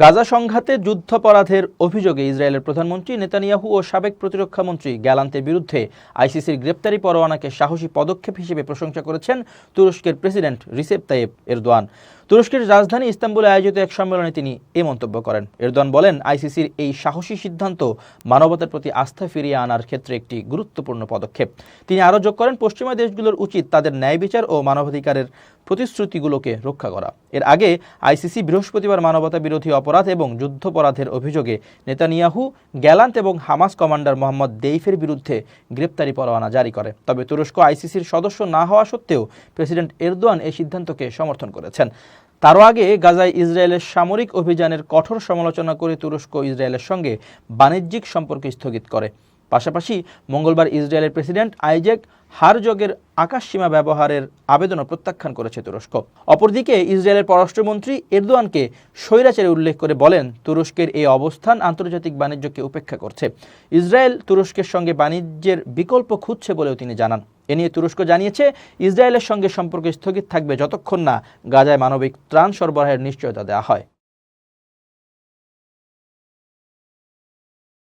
গাজা সংঘাতে যুদ্ধাপরাধের অভিযোগে ইসরায়েলের প্রধানমন্ত্রী নেতানিয়াহু ও সাবেক প্রতিরক্ষামন্ত্রী গ্যালান্তের বিরুদ্ধে আইসিসির গ্রেপ্তারি পরোয়ানাকে সাহসী পদক্ষেপ হিসেবে প্রশংসা করেছেন তুরস্কের প্রেসিডেন্ট রিসেপ তাইয়েপ এরদোয়ান। তুরস্কের রাজধানী ইস্তাম্বুলে আয়োজিত এক সম্মেলনে তিনি এ মন্তব্য করেন। এরদোয়ান বলেন, আইসিসির এই সাহসী সিদ্ধান্ত মানবতার প্রতি আস্থা ফিরিয়ে আনার ক্ষেত্রে একটি গুরুত্বপূর্ণ পদক্ষেপ। তিনি আরও যোগ করেন, পশ্চিমা দেশগুলোর উচিত তাদের ন্যায় বিচার ও মানবাধিকারের প্রতিশ্রুতিগুলোকে রক্ষা করা। এর আগে আইসিসি বৃহস্পতিবার মানবতা বিরোধী অপরাধ এবং যুদ্ধাপরাধের অভিযোগে নেতানিয়াহু, গ্যালান্ট এবং হামাস কমান্ডার মোহাম্মদ দেইফের বিরুদ্ধে গ্রেপ্তারি পরোয়ানা জারি করে। তবে তুরস্ক আইসিসির সদস্য না হওয়া সত্ত্বেও প্রেসিডেন্ট এরদোয়ান এই সিদ্ধান্তকে সমর্থন করেছেন। তারও আগে গাজায় ইসরায়েলের সামরিক অভিযানের কঠোর সমালোচনা করে তুরস্ক ইসরায়েলের সঙ্গে বাণিজ্যিক সম্পর্ক স্থগিত করে। পাশাপাশি মঙ্গলবার ইসরায়েলের প্রেসিডেন্ট আইজ্যাক হারজগের আকাশসীমা ব্যবহারের আবেদনও প্রত্যাখ্যান করেছে তুরস্ক। অপরদিকে ইসরায়েলের পররাষ্ট্রমন্ত্রী এরদোয়ানকে স্বৈরাচারী উল্লেখ করে বলেন, তুরস্কের এই অবস্থান আন্তর্জাতিক বাণিজ্যকে উপেক্ষা করছে। ইসরায়েল তুরস্কের সঙ্গে বাণিজ্যের বিকল্প খুঁজছে বলেও তিনি জানান। এ নিয়ে তুরস্ক জানিয়েছে, ইসরায়েলের সঙ্গে সম্পর্ক স্থগিত থাকবে যতক্ষণ না গাজায় মানবিক ত্রাণ সরবরাহের নিশ্চয়তা দেওয়া হয়।